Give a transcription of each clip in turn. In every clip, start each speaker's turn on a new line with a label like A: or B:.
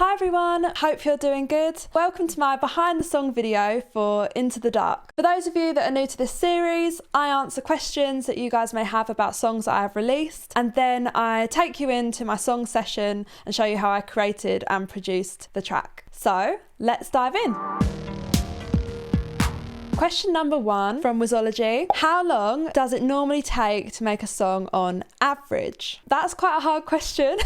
A: Hi everyone, hope you're doing good. Welcome to my behind the song video for Into the Dark. For those of you that are new to this series, I answer questions that you guys may have about songs that I have released, and then I take you into my song session and show you how I created and produced the track. So let's dive in. Question number 1 from Wizology. How long does it normally take to make a song on average? That's quite a hard question,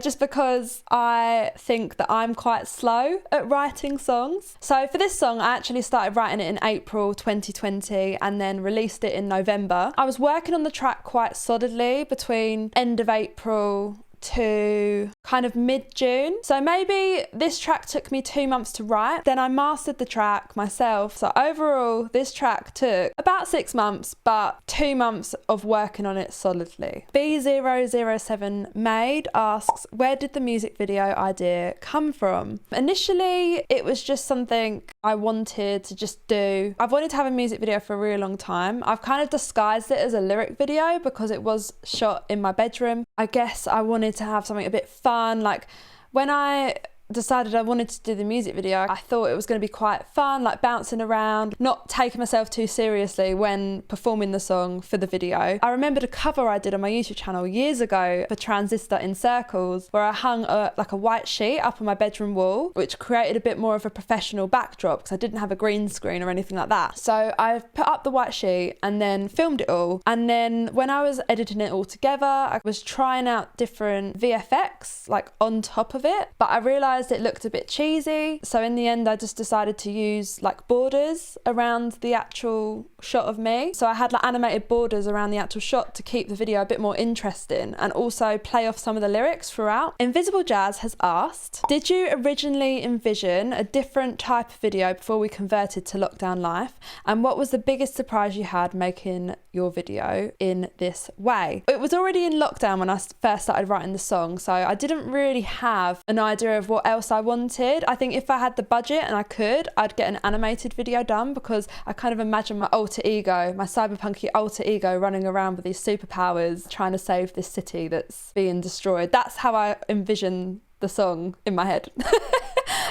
A: just because I think that I'm quite slow at writing songs. So for this song, I actually started writing it in April 2020 and then released it in November. I was working on the track quite solidly between end of April to kind of mid-June. So maybe this track took me 2 months to write, then I mastered the track myself. So overall, this track took about 6 months, but 2 months of working on it solidly. B007 Made asks, where did the music video idea come from? Initially, it was just something I wanted to just do. I've wanted to have a music video for a really long time. I've kind of disguised it as a lyric video because it was shot in my bedroom. I guess I wanted to have something a bit fun. Like when I decided I wanted to do the music video, I thought it was going to be quite fun, like bouncing around, not taking myself too seriously when performing the song for the video. I remembered a cover I did on my YouTube channel years ago for Transistor in Circles, where I hung like a white sheet up on my bedroom wall, which created a bit more of a professional backdrop because I didn't have a green screen or anything like that. So I put up the white sheet and then filmed it all. And then when I was editing it all together, I was trying out different VFX like on top of it, but I realised it looked a bit cheesy, so in the end I just decided to use like borders around the actual shot of me. So I had like animated borders around the actual shot to keep the video a bit more interesting and also play off some of the lyrics throughout. Invisible Jazz has asked, did you originally envision a different type of video before we converted to lockdown life, and what was the biggest surprise you had making your video in this way? It was already in lockdown when I first started writing the song, so I didn't really have an idea of what else I wanted. I think if I had the budget and I could, I'd get an animated video done, because I kind of imagine my alter ego, my cyberpunky alter ego, running around with these superpowers trying to save this city that's being destroyed. That's how I envision the song in my head.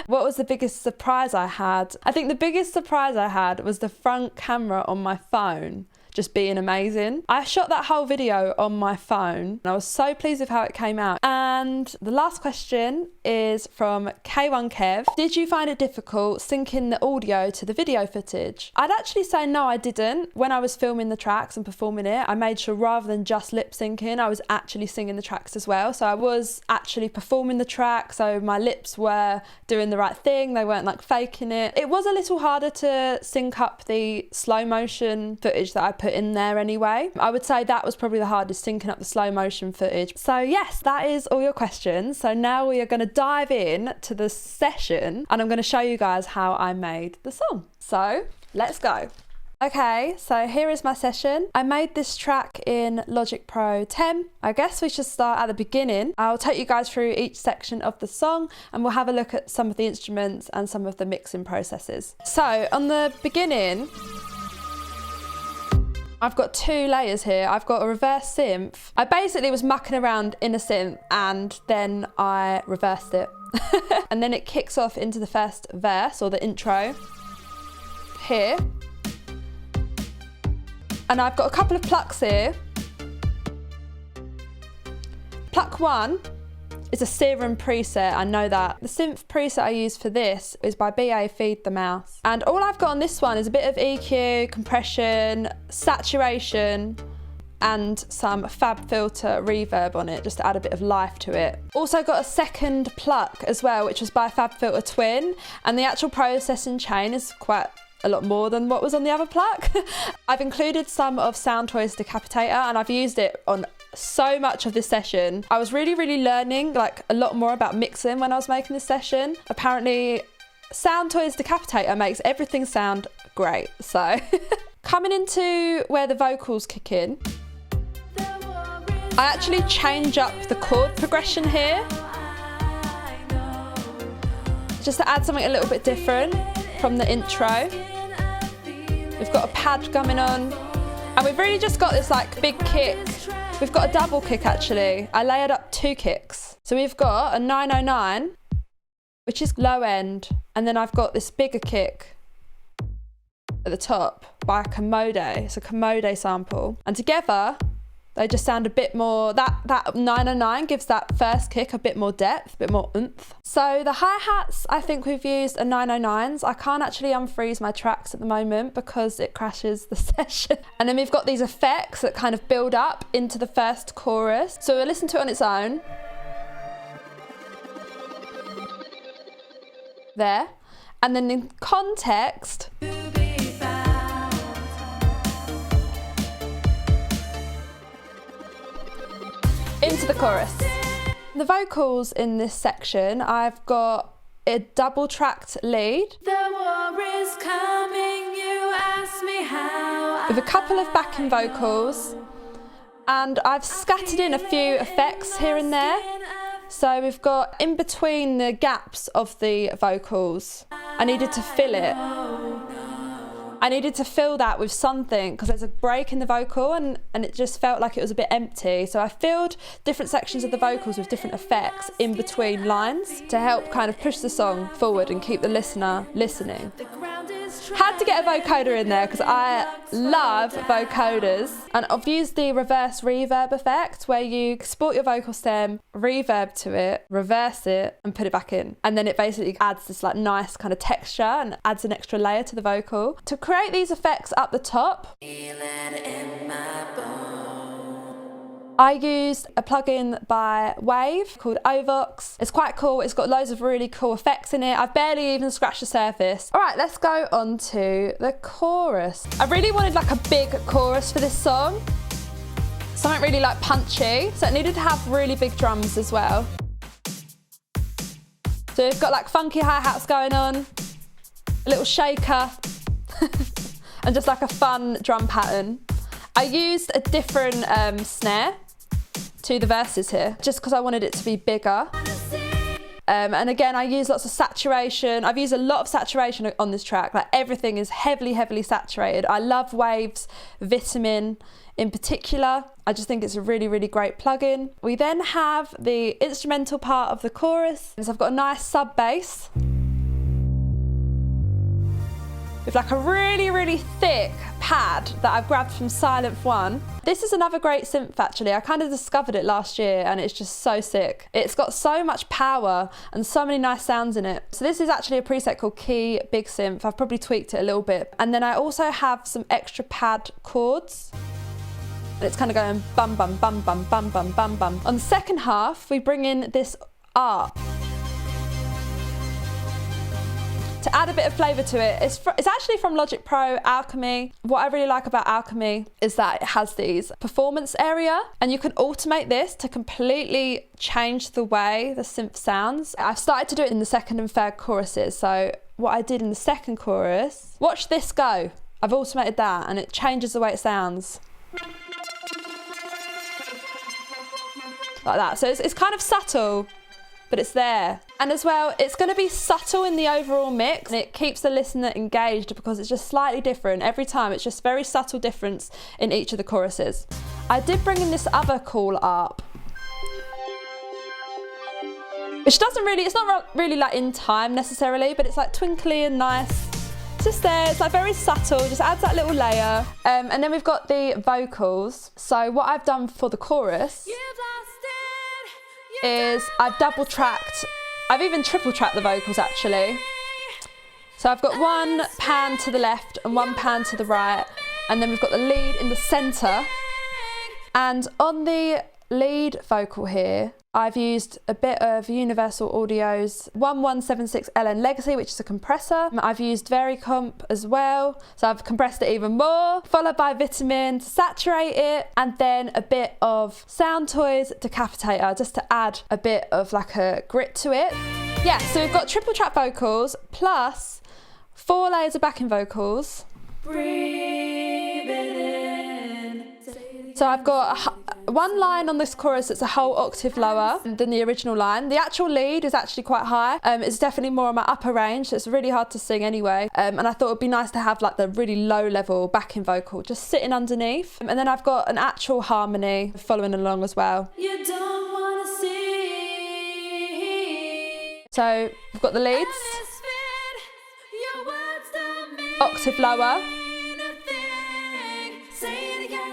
A: What was the biggest surprise I had? I think the biggest surprise I had was the front camera on my phone just being amazing. I shot that whole video on my phone and I was so pleased with how it came out. And the last question is from K1 Kev. Did you find it difficult syncing the audio to the video footage? I'd actually say no, I didn't. When I was filming the tracks and performing it, I made sure rather than just lip syncing, I was actually singing the tracks as well. So I was actually performing the track, so my lips were doing the right thing, they weren't like faking it. It was a little harder to sync up the slow motion footage that I put in there anyway. I would say that was probably the hardest, syncing up the slow motion footage. So yes, that is all your questions. So now we are going to dive in to the session and I'm going to show you guys how I made the song. So let's go. Okay, so here is my session. I made this track in Logic Pro 10. I guess we should start at the beginning. I'll take you guys through each section of the song and we'll have a look at some of the instruments and some of the mixing processes. So on the beginning, I've got 2 layers here. I've got a reverse synth. I basically was mucking around in a synth and then I reversed it. And then it kicks off into the first verse, or the intro here. And I've got a couple of plucks here. Pluck 1 is a Serum preset, I know that. The synth preset I use for this is by BA Feed the Mouse. And all I've got on this one is a bit of EQ, compression, saturation, and some Fab Filter reverb on it, just to add a bit of life to it. Also got a second pluck as well, which was by Fab Filter Twin, and the actual processing chain is quite a lot more than what was on the other pluck. I've included some of Soundtoys Decapitator and I've used it on so much of this session. I was really learning like a lot more about mixing when I was making this session. Apparently Soundtoys Decapitator makes everything sound great. So coming into where the vocals kick in, I actually change up the chord progression here just to add something a little bit different from the intro. We've got a pad coming on and we've really just got this like big kick. We've got a double kick actually. I layered up 2 kicks. So we've got a 909 which is low end. And then I've got this bigger kick at the top by a Commode. It's a Commode sample. And together, they just sound a bit more, that 909 gives that first kick a bit more depth, a bit more oomph. So the hi-hats, I think we've used are 909s. I can't actually unfreeze my tracks at the moment because it crashes the session. And then we've got these effects that kind of build up into the first chorus. So we'll listen to it on its own. There. And then in context, into the chorus. The vocals in this section, I've got a double tracked lead. The war is coming, you ask me how. With a couple of backing vocals, and I've scattered in a few effects here and there. So we've got in between the gaps of the vocals, I needed to fill it. I needed to fill that with something because there's a break in the vocal and it just felt like it was a bit empty. So I filled different sections of the vocals with different effects in between lines to help kind of push the song forward and keep the listener listening. Had to get a vocoder in there because I love vocoders, and I've used the reverse reverb effect where you export your vocal stem, reverb to it, reverse it and put it back in, and then it basically adds this like nice kind of texture and adds an extra layer to the vocal. To create these effects up the top, I used a plugin by Wave called Ovox. It's quite cool. It's got loads of really cool effects in it. I've barely even scratched the surface. All right, let's go on to the chorus. I really wanted like a big chorus for this song. Something really like punchy. So it needed to have really big drums as well. So we've got like funky hi-hats going on, a little shaker, and just like a fun drum pattern. I used a different snare to the verses here, just because I wanted it to be bigger. And again, I use lots of saturation. I've used a lot of saturation on this track. Like everything is heavily, heavily saturated. I love Wave's Vitamin in particular. I just think it's a really, really great plugin. We then have the instrumental part of the chorus. So I've got a nice sub bass with like a really, really thick pad that I've grabbed from Silent One. This is another great synth actually. I kind of discovered it last year and it's just so sick. It's got so much power and so many nice sounds in it. So this is actually a preset called Key Big Synth. I've probably tweaked it a little bit. And then I also have some extra pad chords. And it's kind of going bum, bum, bum, bum, bum, bum, bum, bum. On the second half, we bring in this ARP to add a bit of flavour to it. It's actually from Logic Pro Alchemy. What I really like about Alchemy is that it has these performance area and you can automate this to completely change the way the synth sounds. I've started to do it in the second and third choruses. So what I did in the second chorus, watch this go. I've automated that and it changes the way it sounds. Like that. So it's kind of subtle, but it's there. And as well, it's going to be subtle in the overall mix. And it keeps the listener engaged because it's just slightly different every time. It's just very subtle difference in each of the choruses. I did bring in this other cool ARP, which doesn't really, it's not really like in time necessarily, but it's like twinkly and nice. It's just there, it's like very subtle, just adds that little layer. And then we've got the vocals. So what I've done for the chorus is I've double tracked, I've even triple tracked the vocals actually. So I've got one pan to the left and one pan to the right, and then we've got the lead in the center. And on the lead vocal here, I've used a bit of Universal Audio's 1176LN Legacy, which is a compressor. I've used Varicomp as well, so I've compressed it even more, followed by Vitamin to saturate it, and then a bit of Sound Toys Decapitator, just to add a bit of like a grit to it. Yeah, so we've got triple track vocals, plus 4 layers of backing vocals. Breathe it in. So I've got one line on this chorus that's a whole octave lower than the original line. The actual lead is actually quite high. It's definitely more on my upper range, so it's really hard to sing anyway. And I thought it'd be nice to have like the really low level backing vocal just sitting underneath. And then I've got an actual harmony following along as well. You don't wanna see. So we've got the leads, octave lower,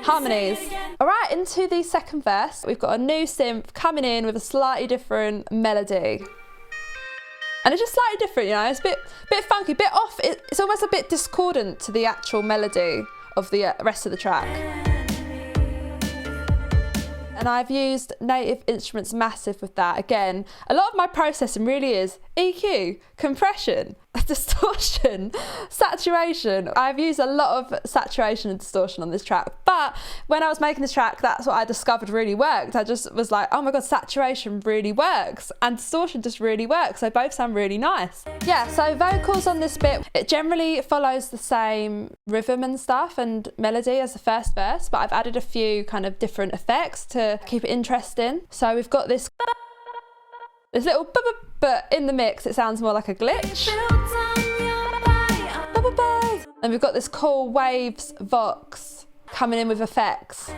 A: harmonies. All right, into the second verse. We've got a new synth coming in with a slightly different melody. And it's just slightly different, you know, it's a bit funky, bit off. It's almost a bit discordant to the actual melody of the rest of the track. And I've used Native Instruments Massive with that. Again, a lot of my processing really is EQ, compression, distortion, saturation. I've used a lot of saturation and distortion on this track, but when I was making this track, that's what I discovered really worked. I just was like, oh my God, saturation really works and distortion just really works. They both sound really nice. Yeah, so vocals on this bit, it generally follows the same rhythm and stuff and melody as the first verse, but I've added a few kind of different effects to keep it interesting. So we've got this little but in the mix it sounds more like a glitch. And we've got this cool waves vox coming in with effects.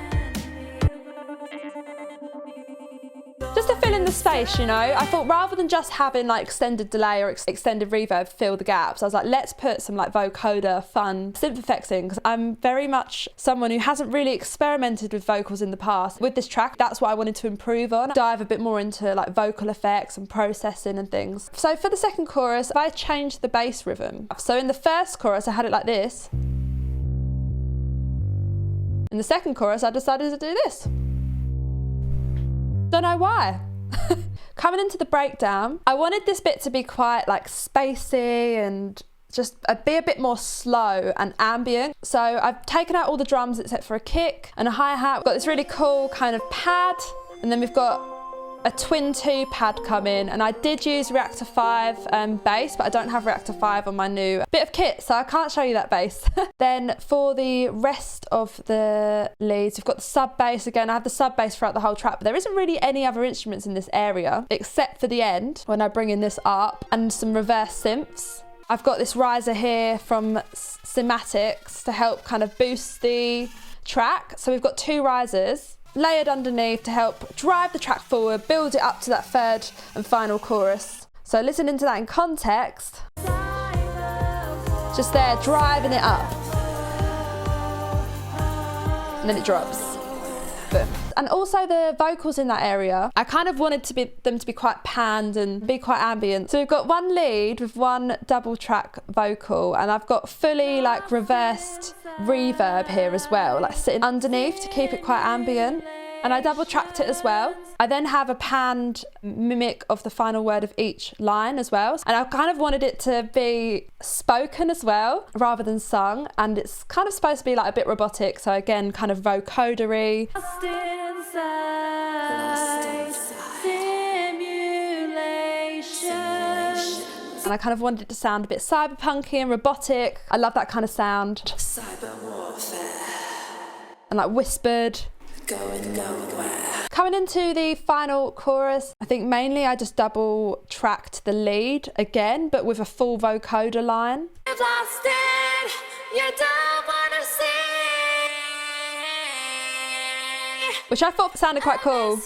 A: Just to fill in the space, you know, I thought rather than just having like extended delay or extended reverb fill the gaps, I was like, let's put some like vocoder, fun synth effects in, because I'm very much someone who hasn't really experimented with vocals in the past. With this track, that's what I wanted to improve on, dive a bit more into like vocal effects and processing and things. So for the second chorus, I changed the bass rhythm. So in the first chorus, I had it like this. In the second chorus, I decided to do this. Don't know why. Coming into the breakdown, I wanted this bit to be quite like spacey and just be a bit more slow and ambient. So I've taken out all the drums except for a kick and a hi-hat. We've got this really cool kind of pad, and then we've got a twin 2 pad come in, and I did use Reactor 5 bass, but I don't have Reactor 5 on my new bit of kit, so I can't show you that bass. Then for the rest of the leads, we've got the sub bass again. I have the sub bass throughout the whole track, but there isn't really any other instruments in this area except for the end when I bring in this up and some reverse synths. I've got this riser here from Cymatics to help kind of boost the track. So we've got 2 risers layered underneath to help drive the track forward, build it up to that third and final chorus. So listening to that in context, just there driving it up, and then it drops. Boom. And also the vocals in that area, I kind of wanted them to be quite panned and be quite ambient. So we've got 1 lead with 1 double track vocal, and I've got fully like reversed reverb here as well, like sitting underneath to keep it quite ambient. And I double tracked it as well. I then have a panned mimic of the final word of each line as well. And I kind of wanted it to be spoken as well, rather than sung. And it's kind of supposed to be like a bit robotic. So again, kind of vocodery. And I kind of wanted it to sound a bit cyberpunky and robotic. I love that kind of sound. Cyber warfare. And like whispered. Going nowhere. Coming into the final chorus, I think mainly I just double tracked the lead again, but with a full vocoder line. You've lost it, you don't wanna see. Which I thought sounded quite cool.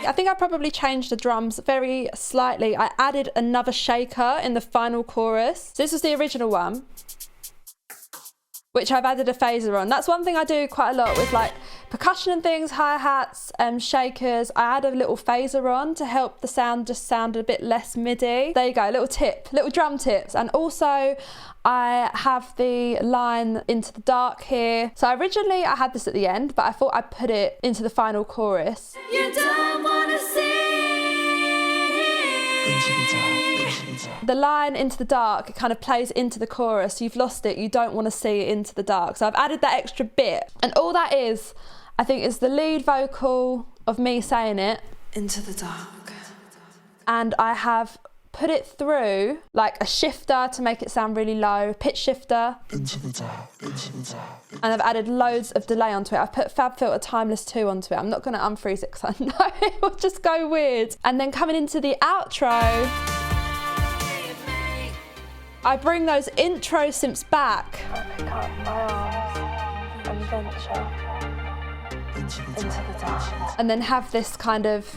A: I think I probably changed the drums very slightly. I added another shaker in the final chorus. So this was the original one, which I've added a phaser on. That's one thing I do quite a lot with like percussion and things, hi-hats, shakers. I add a little phaser on to help the sound just sound a bit less MIDI. There you go, little tip, little drum tips. And also I have the line Into the Dark here. So originally I had this at the end, but I thought I'd put it into the final chorus. You don't wanna see. The line Into the Dark, it kind of plays into the chorus. You've lost it, you don't want to see it into the dark. So I've added that extra bit. And all that is, I think, is the lead vocal of me saying it. Into the dark. And I have put it through like a shifter to make it sound really low, pitch shifter. Into the dark, into the dark. And I've added loads of delay onto it. I've put FabFilter Timeless 2 onto it. I'm not going to unfreeze it because I know it will just go weird. And then coming into the outro, I bring those intro synths back. I pick up my arms and venture into the dark. And then have this kind of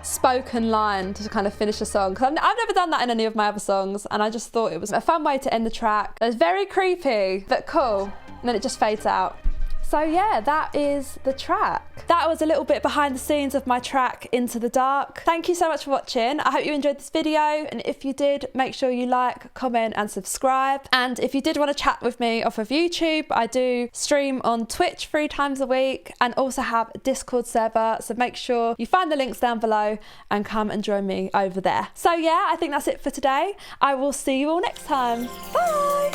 A: spoken line to kind of finish a song. 'Cause I've never done that in any of my other songs, and I just thought it was a fun way to end the track. It was very creepy, but cool. And then it just fades out. So yeah, that is the track. That was a little bit behind the scenes of my track Into the Dark. Thank you so much for watching. I hope you enjoyed this video, and if you did, make sure you like, comment and subscribe. And if you did want to chat with me off of YouTube, I do stream on Twitch 3 times a week and also have a Discord server, so make sure you find the links down below and come and join me over there. So yeah, I think that's it for today. I will see you all next time. Bye!